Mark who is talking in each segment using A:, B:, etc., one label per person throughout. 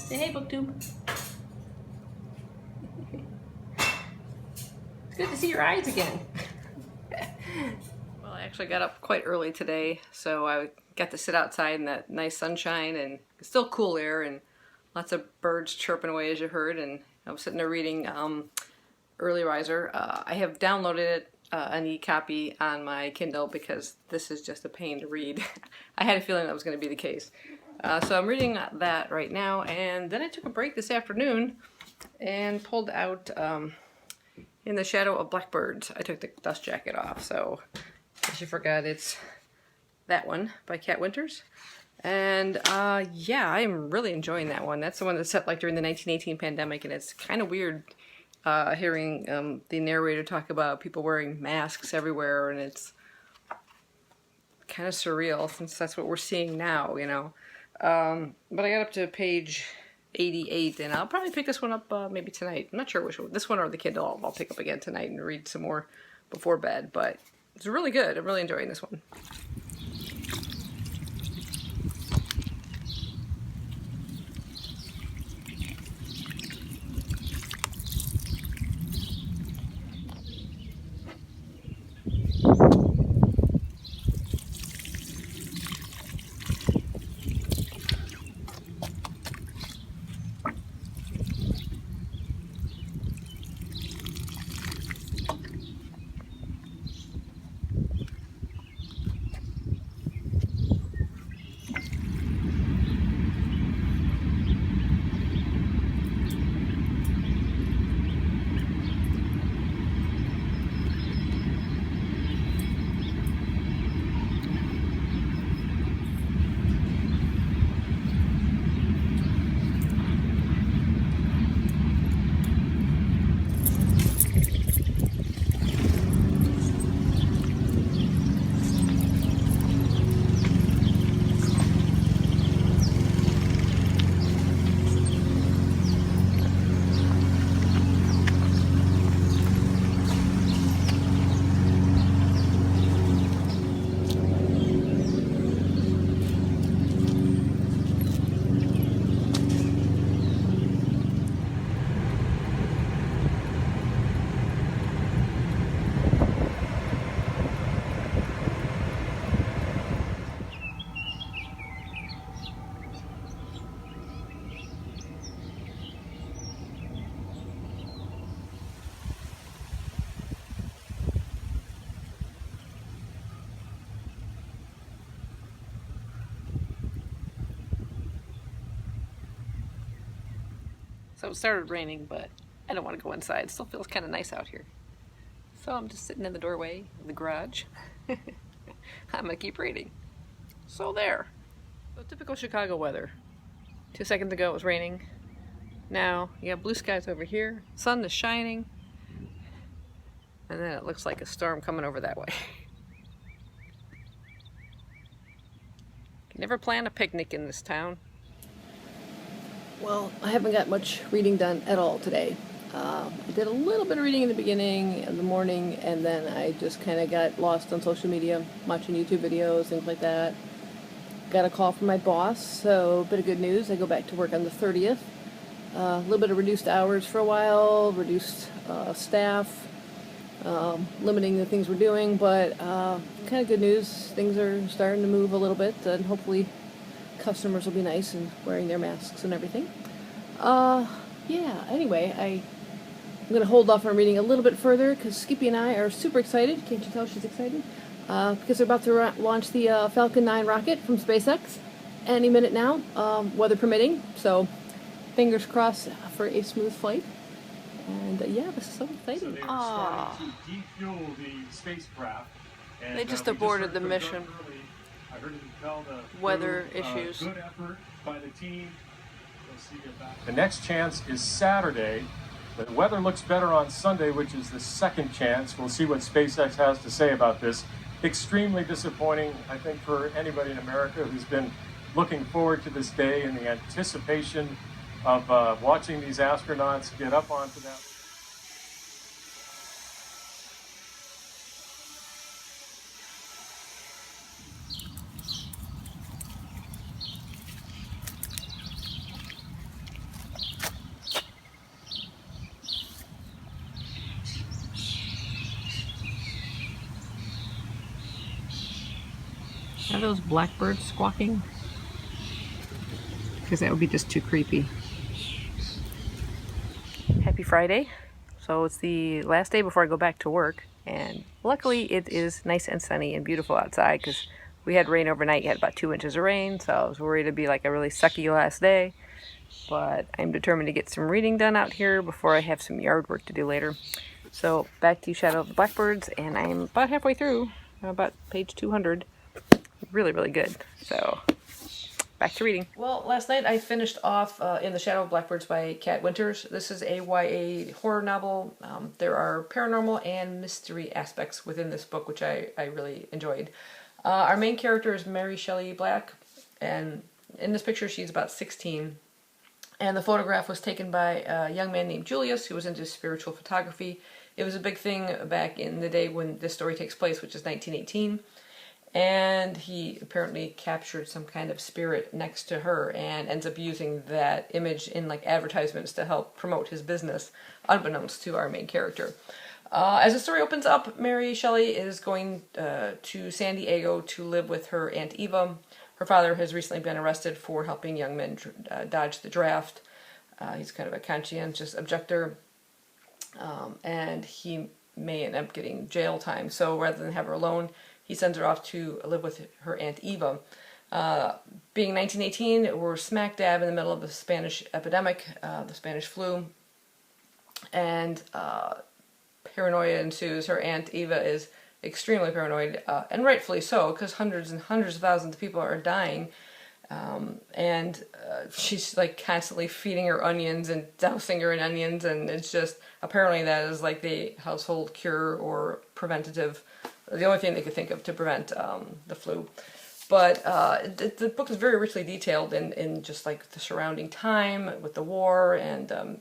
A: Say hey, BookTube. It's good to see your eyes again. Well, I actually got up quite early today, so I got to sit outside in that nice sunshine and still cool air and lots of birds chirping away, as you heard. And I was sitting there reading Early Riser. I have downloaded an e-copy on my Kindle because this is just a pain to read. I had a feeling that was going to be the case. So I'm reading that right now, and then I took a break this afternoon and pulled out In the Shadow of Blackbirds. I took the dust jacket off, so as you forgot, it's that one by Kat Winters. And yeah, I'm really enjoying that one. That's the one that's set like during the 1918 pandemic, and it's kind of weird hearing the narrator talk about people wearing masks everywhere, and it's kind of surreal since that's what we're seeing now, you know. But I got up to page 88, and I'll probably pick this one up maybe tonight. I'm not sure which one. This one or the Kindle I'll pick up again tonight and read some more before bed, but it's really good. I'm really enjoying this one. So it started raining, but I don't want to go inside. It still feels kind of nice out here. So I'm just sitting in the doorway of the garage. I'm going to keep reading. So there. So typical Chicago weather. 2 seconds ago it was raining. Now you have blue skies over here. Sun is shining. And then it looks like a storm coming over that way. Can never plan a picnic in this town. Well, I haven't got much reading done at all today. I did a little bit of reading in the beginning, in the morning, and then I just kind of got lost on social media, watching YouTube videos, things like that. Got a call from my boss, so a bit of good news. I go back to work on the 30th. A little bit of reduced hours for a while, reduced staff, limiting the things we're doing, but kind of good news. Things are starting to move a little bit, and hopefully customers will be nice and wearing their masks and everything. Yeah, anyway, I'm going to hold off on reading a little bit further because Skippy and I are super excited. Can't you tell she's excited? Because they're about to launch the Falcon 9 rocket from SpaceX any minute now, weather permitting. So fingers crossed for a smooth flight. And yeah, this is so exciting.
B: So they were starting to defuel the spacecraft. And,
A: They just aborted the mission.
B: I heard you tell the
A: Weather
B: crew,
A: issues.
B: Good effort by the team. We'll see you back. The next chance is Saturday. The weather looks better on Sunday, which is the second chance. We'll see what SpaceX has to say about this. Extremely disappointing, I think, for anybody in America who's been looking forward to this day and the anticipation of watching these astronauts get up onto that.
A: Are those blackbirds squawking? Because that would be just too creepy. Happy Friday. So it's the last day before I go back to work, and luckily it is nice and sunny and beautiful outside because we had rain overnight. We had about 2 inches of rain, so I was worried it'd be like a really sucky last day. But I'm determined to get some reading done out here before I have some yard work to do later. So back to Shadow of the Blackbirds, and I'm about halfway through, about page 200. Really, really good. So back to reading. Well, last night I finished off In the Shadow of Blackbirds by Kat Winters. This is a YA horror novel. There are paranormal and mystery aspects within this book, which I really enjoyed. Our main character is Mary Shelley Black, and in this picture she's about 16. And the photograph was taken by a young man named Julius, who was into spiritual photography. It was a big thing back in the day when this story takes place, which is 1918. And he apparently captured some kind of spirit next to her and ends up using that image in like advertisements to help promote his business, unbeknownst to our main character. As the story opens up, Mary Shelley is going to San Diego to live with her Aunt Eva. Her father has recently been arrested for helping young men dodge the draft. He's kind of a conscientious objector, and he may end up getting jail time. So rather than have her alone, he sends her off to live with her Aunt Eva. Being 1918, we're smack dab in the middle of the Spanish epidemic, the Spanish flu, and paranoia ensues. Her Aunt Eva is extremely paranoid, and rightfully so, because hundreds and hundreds of thousands of people are dying, and she's like constantly feeding her onions and dousing her in onions, and it's just, apparently that is like the household cure or preventative, the only thing they could think of to prevent the flu. But the book is very richly detailed in just like the surrounding time with the war, and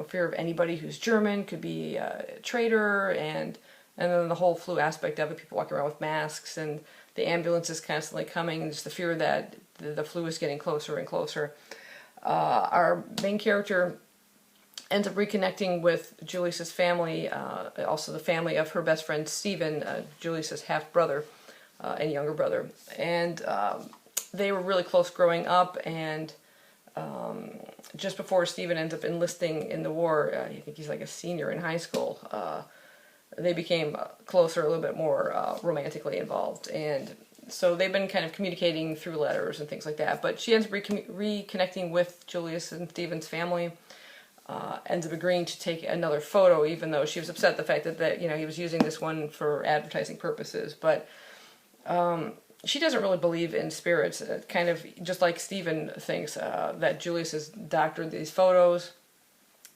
A: fear of anybody who's German could be a traitor, and then the whole flu aspect of it, people walking around with masks, and the ambulances constantly coming, and just the fear that the flu is getting closer and closer. Our main character ends up reconnecting with Julius's family, also the family of her best friend Stephen, Julius's half-brother and younger brother. And they were really close growing up, and just before Stephen ends up enlisting in the war, I think he's like a senior in high school, they became closer, a little bit more romantically involved. And so they've been kind of communicating through letters and things like that. But she ends up reconnecting with Julius and Stephen's family, ends up agreeing to take another photo, even though she was upset at the fact that he was using this one for advertising purposes. But she doesn't really believe in spirits, kind of just like Stephen thinks that Julius has doctored these photos.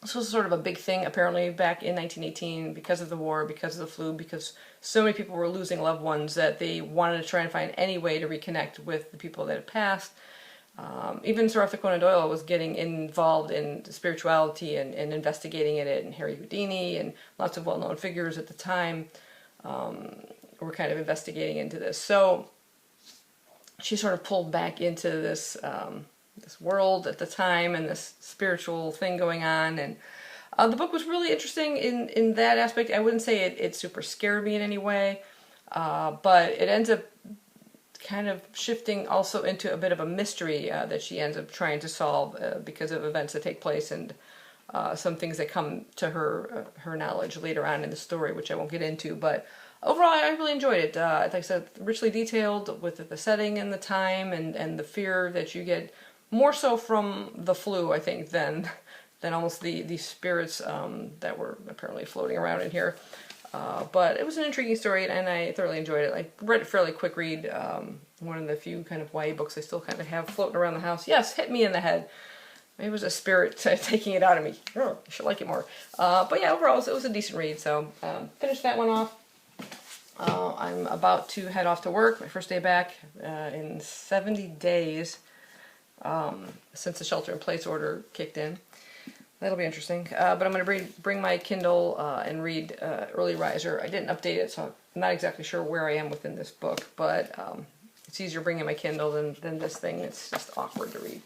A: This was sort of a big thing, apparently, back in 1918 because of the war, because of the flu, because so many people were losing loved ones that they wanted to try and find any way to reconnect with the people that had passed. Even Sir Arthur Conan Doyle was getting involved in spirituality and investigating it, and Harry Houdini and lots of well-known figures at the time were kind of investigating into this. So she sort of pulled back into this this world at the time and this spiritual thing going on, and the book was really interesting in that aspect. I wouldn't say it super scared me in any way, but it ends up kind of shifting also into a bit of a mystery that she ends up trying to solve because of events that take place and some things that come to her knowledge later on in the story, which I won't get into. But overall, I really enjoyed it. Like I said, richly detailed with the setting and the time and the fear that you get, more so from the flu, I think, than almost the spirits that were apparently floating around in here. But it was an intriguing story, and I thoroughly enjoyed it. I read it fairly quick read. One of the few kind of YA books I still kind of have floating around the house. Yes, hit me in the head. Maybe it was a spirit taking it out of me. Oh, I should like it more. But yeah, overall, it was a decent read. So finished that one off. I'm about to head off to work. My first day back in 70 days since the shelter-in-place order kicked in. That'll be interesting. But I'm going to bring my Kindle and read Early Riser. I didn't update it, so I'm not exactly sure where I am within this book, but it's easier bringing my Kindle than this thing. It's just awkward to read.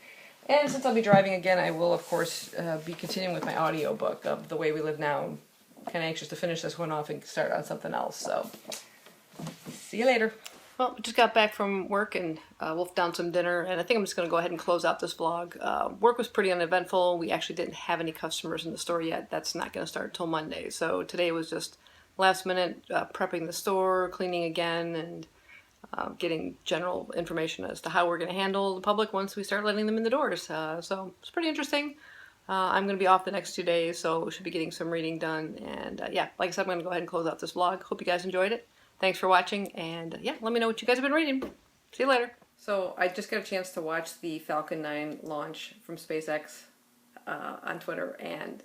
A: And since I'll be driving again, I will, of course, be continuing with my audio book of The Way We Live Now. I'm kind of anxious to finish this one off and start on something else, so see you later. Well, just got back from work and wolfed down some dinner, and I think I'm just going to go ahead and close out this vlog. Work was pretty uneventful. We actually didn't have any customers in the store yet. That's not going to start until Monday. So today was just last minute prepping the store, cleaning again, and getting general information as to how we're going to handle the public once we start letting them in the doors. So it's pretty interesting. I'm going to be off the next 2 days, so we should be getting some reading done. And yeah, like I said, I'm going to go ahead and close out this vlog. Hope you guys enjoyed it. Thanks for watching, and yeah, let me know what you guys have been reading. See you later. So I just got a chance to watch the Falcon 9 launch from SpaceX on Twitter, and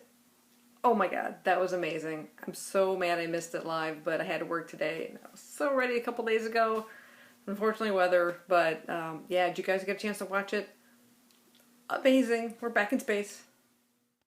A: oh my god, that was amazing. I'm so mad I missed it live, but I had to work today, and I was so ready a couple days ago. Unfortunately, weather, but yeah, did you guys get a chance to watch it? Amazing. We're back in space.